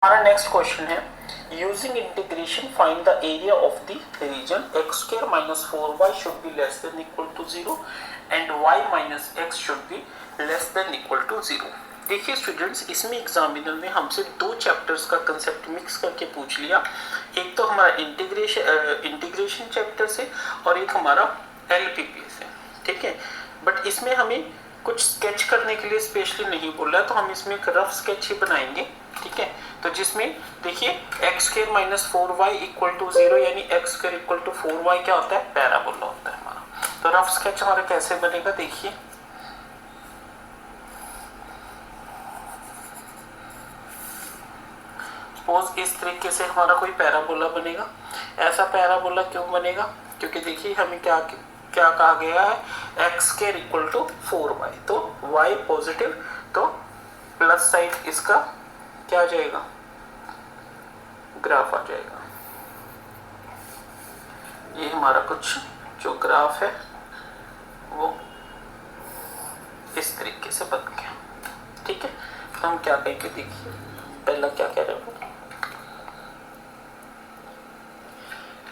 हमारा next question है using integration find the area of the region x square minus 4y should be less than equal to 0 and y minus x should be less than equal to 0। देखिए students, इसमें examiner ने हमसे दो chapters का concept mix करके पूछ लिया। एक तो हमारा इंटीग्रेशन चैप्टर से और एक हमारा एलपीपी से, ठीक है। बट इसमें हमें कुछ स्केच करने के लिए स्पेशली नहीं बोल रहा है, तो हम इसमें एक रफ स्केच ही बनाएंगे, ठीक है। तो जिसमें देखिए x square minus 4y equal to 0 यानी x square equal to 4y क्या होता है, पैराबोला होता है हमारा। तो रफ स्केच हमारा कैसे बनेगा, देखिए सपोज इस तरीके से हमारा कोई पैराबोला बनेगा। ऐसा पैराबोला क्यों बनेगा, क्योंकि देखिए हमें क्या कहा गया है, x square equal to 4y, तो y पॉजिटिव, तो प्लस साइड इसका क्या आ जाएगा, ग्राफ आ जाएगा। ये हमारा कुछ जो ग्राफ है वो इस तरीके से बन गया, ठीक है। तो हम क्या कहेंगे, देखिए पहला क्या कह रहे हो,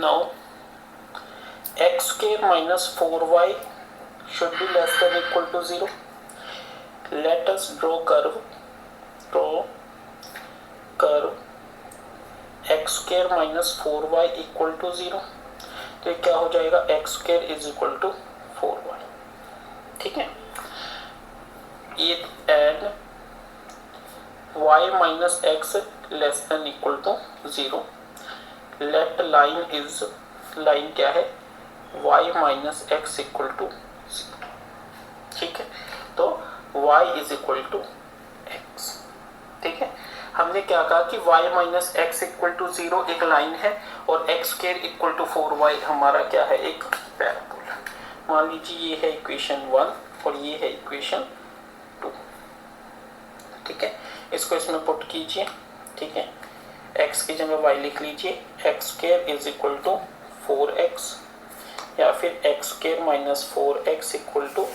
now x square minus 4y should be less than equal to 0. Let us draw curve x square minus 4y equal to 0। तो ये क्या हो जाएगा, x square is equal to 4y, ठीक है। ये and y minus x less than equal to 0। Let line क्या है, y minus x equal to 0, ठीक है। तो y is equal to x, ठीक है। हमने क्या कहा कि y minus x equal to 0 एक लाइन है और x square equal to 4y हमारा क्या है, एक पैराबोला। मान लीजिए ये है इक्वेशन 1 और ये है इक्वेशन 2, ठीक है। इसको इसमें पुट कीजिए, ठीक है। x की जगह y लिख लीजिए, x square is equal to 4x या फिर x square minus 4x equal to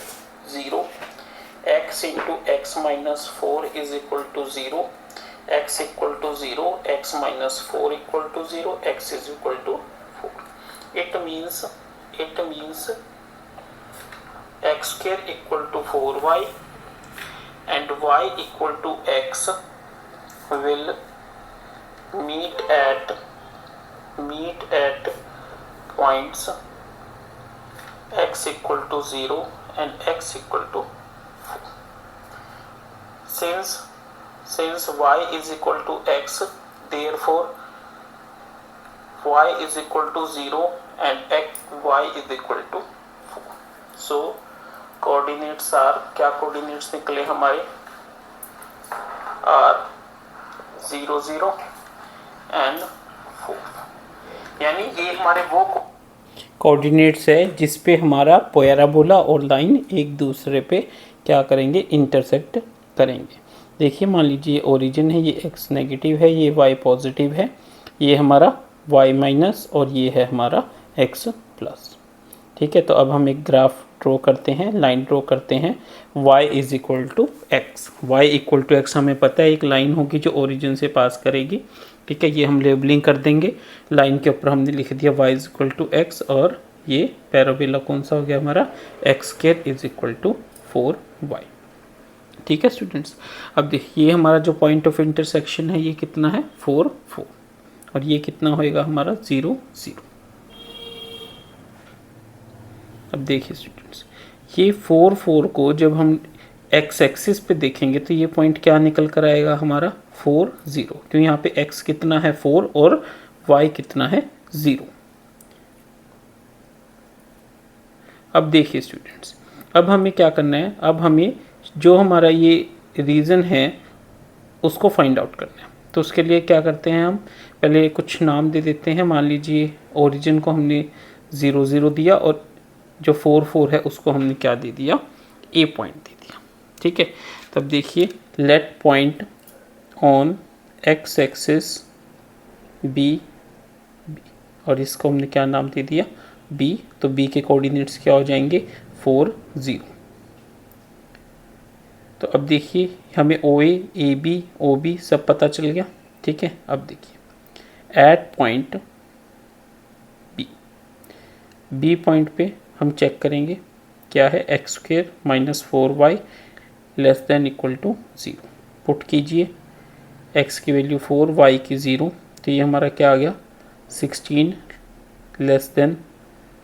0, x into x minus 4 is equal to 0, x equal to 0, x minus 4 equal to 0, x is equal to 4। It means x square equal to 4y and y equal to x will meet at points x equal to 0 and x equal to 4. Since y is equal to x, therefore y is equal to 0 and y is equal to 4. So coordinates are, क्या coordinates निकले हमारे, are 0 0 and 4, यानी ये हमारे वो coordinates है जिस पे हमारा पैराबोला और लाइन एक दूसरे पे क्या करेंगे, इंटरसेक्ट करेंगे। देखिए मान लीजिए ओरिजिन है, ये x नेगेटिव है, ये y पॉजिटिव है, ये हमारा y माइनस और ये है हमारा x प्लस, ठीक है। तो अब हम एक ग्राफ ड्रॉ करते हैं, लाइन ड्रॉ करते हैं, y is equal to x. y equal to x हमें पता है एक लाइन होगी जो ओरिजिन से पास करेगी, ठीक है। ये हम लेबलिंग कर देंगे, लाइन के ऊपर हमने लिख दिया y is equal to x और ये पैराबोला कौन सा हो गया हमारा, x square is equal to 4y, ठीक है स्टूडेंट्स। अब देखिए ये हमारा जो पॉइंट ऑफ इंटरसेक्शन है ये कितना है, 4 4 और ये कितना होएगा हमारा 0 0। अब देखिए स्टूडेंट्स, ये 4 4 को जब हम x एक्सिस पे देखेंगे तो ये पॉइंट क्या निकल कर आएगा हमारा 4 0, क्यों यहाँ पे x कितना है 4 और y कितना है 0। अब देखिए स्टूडेंट्स, अब हमें क्या करना है, अब हमें जो हमारा ये रीजन है उसको फाइंड आउट करना है। तो उसके लिए क्या करते हैं, हम पहले कुछ नाम दे देते हैं। मान लीजिए ओरिजिन को हमने 0 0 दिया और जो 4 4 है उसको हमने क्या दे दिया, a पॉइंट दे दिया, ठीक है। तब देखिए let point on x axis b और इसको हमने क्या नाम दे दिया, b। तो b के कोऑर्डिनेट्स क्या हो जाएंगे, 4 0। तो अब देखिए हमें ओ ए बी ओ बी सब पता चल गया। ठीक है, अब देखिए एट पॉइंट बी पॉइंट पे हम चेक करेंगे क्या है, x square minus 4y less than equal to 0। Put कीजिए x की वैल्यू 4, y की 0, तो ये हमारा क्या आ गया 16 लेस देन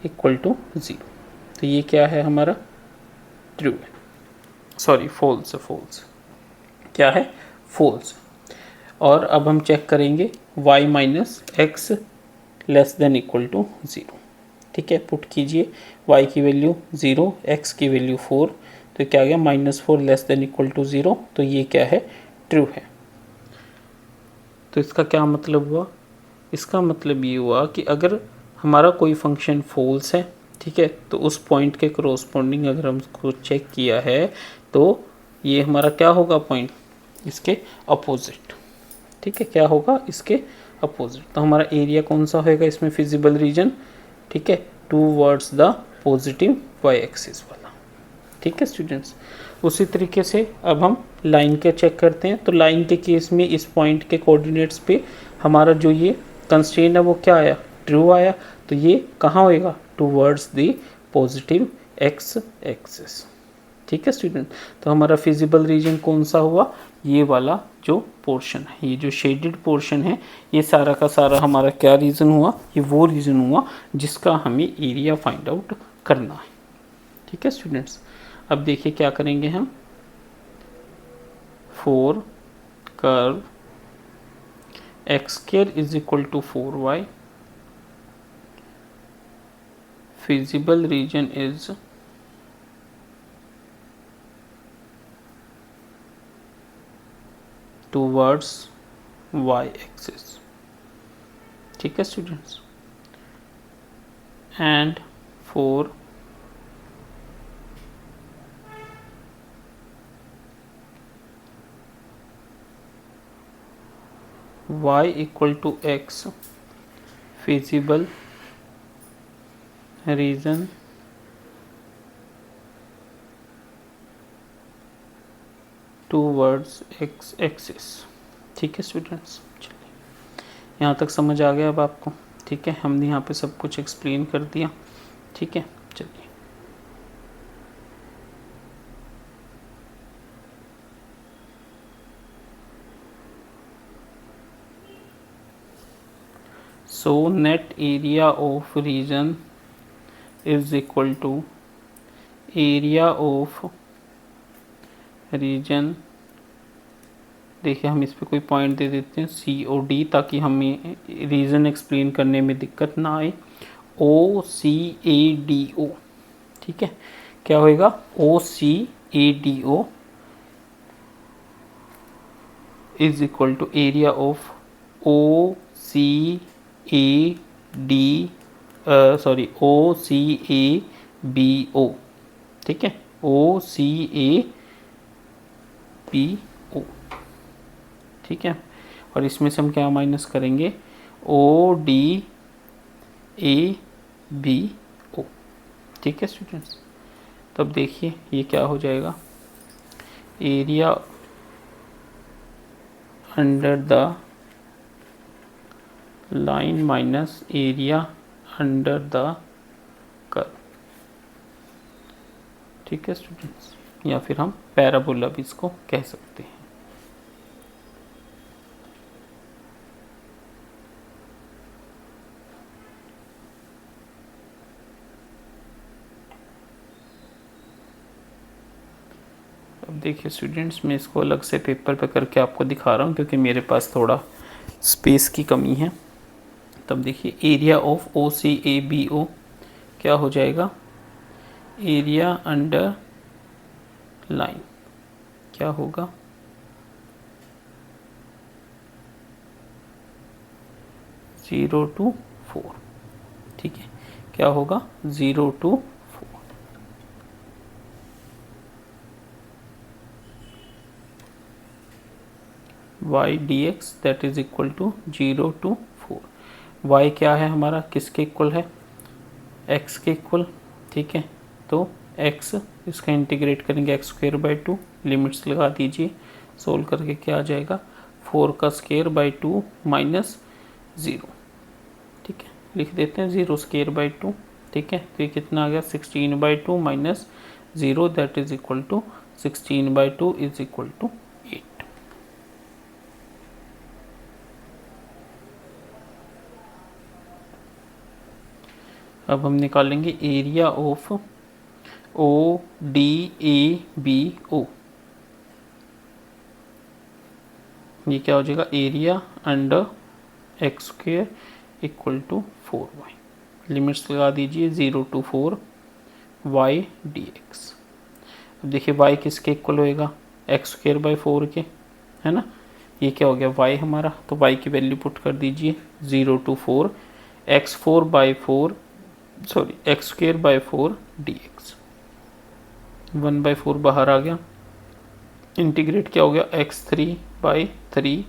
इक्वल टू 0। तो ये क्या है हमारा ट्रू है, सॉरी फॉल्स है, फॉल्स क्या है, फॉल्स। और अब हम चेक करेंगे y minus x less than equal to 0। ठीक है, पुट कीजिए y की वैल्यू 0, x की वैल्यू 4, तो क्या आ गया -4 लेस देन इक्वल टू 0। तो ये क्या है, ट्रू है। तो इसका क्या मतलब हुआ, इसका मतलब ये हुआ कि अगर हमारा कोई फंक्शन फॉल्स है, ठीक है, तो उस पॉइंट के कोरोस्पोंडिंग अगर हम उसको चेक किया है तो ये हमारा क्या होगा, पॉइंट इसके अपोजिट। ठीक है, क्या होगा, इसके अपोजिट। तो हमारा एरिया कौन सा होएगा इसमें, फिजिबल रीजन, ठीक है, towards the positive y axis वाला। ठीक है स्टूडेंट्स, उसी तरीके से अब हम लाइन के चेक करते हैं। तो लाइन के केस में इस पॉइंट के कोऑर्डिनेट्स पे हमारा जो ये कंस्ट्रेंट है वो क्या आया, ट्रू आया। तो ये कहाँ होएगा, towards the positive x axis. ठीक है स्टूडेंट, तो हमारा फिजिबल रीजन कौन सा हुआ, ये वाला जो पोर्शन है, ये जो शेडेड पोर्शन है, ये सारा का सारा हमारा क्या रीजन हुआ, ये वो रीजन हुआ जिसका हमें एरिया फाइंड आउट करना है। ठीक है स्टूडेंट्स, अब देखिए क्या करेंगे हम, 4 curve x square is equal to 4y, feasible region is towards y axis. ठीक है students, and 4 y equal to x, feasible region towards x axis. ठीक है स्टूडेंट्स, चलिए यहाँ तक समझ आ गया अब आपको। ठीक है, हमने यहाँ पे सब कुछ एक्सप्लेन कर दिया। ठीक है, चलिए so net area of region is equal to area of region, देखिए हम इस पे कोई पॉइंट दे देते हैं COD ताकि हमें रीजन एक्सप्लेन करने में दिक्कत ना आए। OCADO, ठीक है, क्या होएगा, OCADO is equal to area of OCABO। ठीक है, OCABO। ठीक है, और इसमें से हम क्या माइनस करेंगे, ODABO। ठीक है स्टूडेंट्स, तब देखिए ये क्या हो जाएगा, area under the line minus area under the curve. ठीक है स्टूडेंट्स, या फिर हम पैराबोला भी इसको कह सकते हैं। अब देखिए स्टूडेंट्स, मैं इसको अलग से पेपर पे करके आपको दिखा रहा हूँ क्योंकि मेरे पास थोड़ा स्पेस की कमी है। तब देखिए एरिया ऑफ OCABO क्या हो जाएगा, एरिया अंडर लाइन क्या होगा, 0 to 4। ठीक है, क्या होगा, 0 to 4। y dx that is equal to 0 to 4। y क्या है हमारा, किसके इक्वल है, x के इक्वल। ठीक है, तो x इसका इंटीग्रेट करेंगे x² by 2, लिमिट्स लगा दीजिए, सोल्व करके क्या आ जाएगा 4 का स्क्वायर बाई 2 माइनस 0। ठीक है, लिख देते हैं 0 स्क्वायर बाई 2। ठीक है, तो ये कितना आ गया 16/2 minus 0 that is equal to 16/2 is equal to 8। अब हम निकालेंगे एरिया ऑफ ODABO। ये क्या हो जाएगा, area under x square equal to 4y। Limits लगा दीजिए 0 to 4 y dx। अब देखिए y किसके इक्वल होएगा, एक्स स्क्वायर बाई 4 के, है ना। ये क्या हो गया y हमारा, तो y की वैल्यू पुट कर दीजिए 0 to 4 x square by 4 dx। 1/4 बाहर आ गया, इंटीग्रेट क्या हो गया x3/3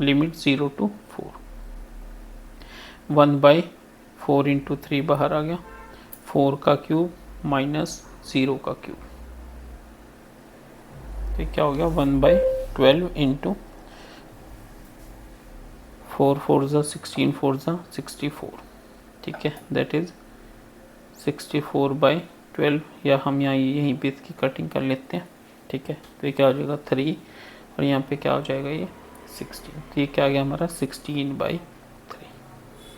लिमिट 0 to 4। 1/4 इंटू 3 बाहर आ गया, 4 का क्यूब माइनस 0 का क्यूब, तो क्या हो गया 1/12 इंटू 4 4 16 4 64। ठीक है, दैट इज 64/12, या हम यहाँ यहीं पे इसकी कटिंग कर लेते हैं। ठीक है, तो ये क्या हो जाएगा 3 और यहाँ पे क्या हो जाएगा ये 16, तो ये क्या आ गया हमारा 16/3।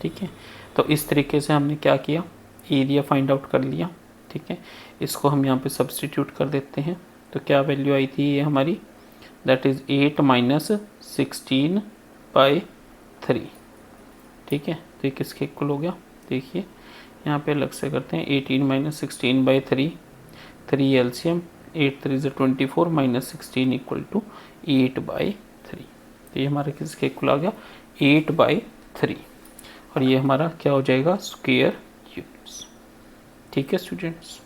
ठीक है, तो इस तरीके से हमने क्या किया, एरिया फाइंड आउट कर लिया। ठीक है, इसको हम यहाँ पे सब्सटीट्यूट कर देते हैं, तो क्या वैल्यू आई थी ये हमारी, दैट इज़ 8 माइनस 16/3। ठीक है, तो ये किसके इक्वल हो गया, देखिए यहाँ पे अलग से करते हैं, 18 minus 16/3, 3 LCM, 8 3 24 minus 16 equal to 8/3। तो ये हमारा किसके इक्वल आ गया 8/3, और ये हमारा क्या हो जाएगा स्क्वायर यूनिट्स। ठीक है स्टूडेंट्स।